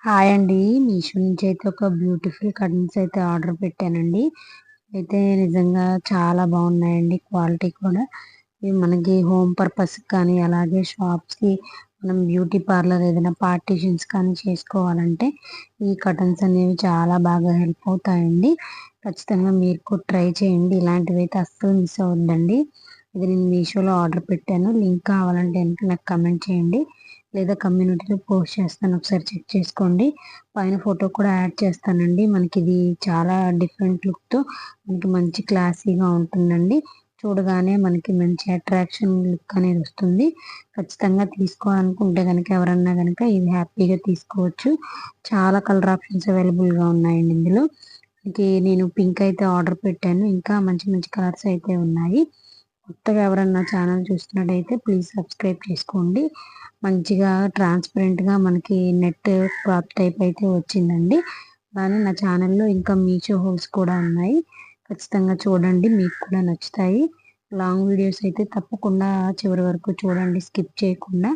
Hi అండి. మీషో నుంచి అయితే ఒక బ్యూటిఫుల్ కర్టెన్స్ అయితే ఆర్డర్ పెట్టానండి. అయితే నిజంగా చాలా బాగున్నాయండి. క్వాలిటీ కూడా ఇవి మనకి హోమ్ పర్పస్ కానీ అలాగే షాప్స్కి మనం బ్యూటీ పార్లర్ ఏదైనా పార్టీషన్స్ కానీ చేసుకోవాలంటే ఈ కర్టెన్స్ అనేవి చాలా బాగా హెల్ప్ అవుతాయండి. ఖచ్చితంగా మీరు కూడా ట్రై చేయండి. ఇలాంటివి అయితే అస్సలు మిస్ అవ్వద్దండి. ఇది నేను మీషోలో ఆర్డర్ పెట్టాను. లింక్ కావాలంటే వెనక నాకు కమెంట్ చేయండి, లేదా కమ్యూనిటీలో పోస్ట్ చేస్తాను, ఒకసారి చెక్ చేసుకోండి. పైన ఫోటో కూడా యాడ్ చేస్తానండి. మనకి ఇది చాలా డిఫరెంట్ లుక్తో మనకి మంచి క్లాసీగా ఉంటుందండి. చూడగానే మనకి మంచి అట్రాక్షన్ లుక్ అనేది వస్తుంది. ఖచ్చితంగా తీసుకోవాలనుకుంటే కనుక ఎవరన్నా కనుక ఇది హ్యాపీగా తీసుకోవచ్చు. చాలా కలర్ ఆప్షన్స్ అవైలబుల్గా ఉన్నాయండి ఇందులో. మనకి నేను పింక్ అయితే ఆర్డర్ పెట్టాను. ఇంకా మంచి మంచి కలర్స్ అయితే ఉన్నాయి. కొత్తగా ఎవరన్నా ఛానల్ చూస్తున్నట్టయితే ప్లీజ్ సబ్స్క్రైబ్ చేసుకోండి. మంచిగా ట్రాన్స్పరెంట్గా మనకి నెట్ క్లాత్ టైప్ అయితే వచ్చిందండి. అలానే నా ఛానల్లో ఇంకా మీషో హోల్స్ కూడా ఉన్నాయి. ఖచ్చితంగా చూడండి, మీకు కూడా నచ్చుతాయి. లాంగ్ వీడియోస్ అయితే తప్పకుండా చివరి వరకు చూడండి, స్కిప్ చేయకుండా.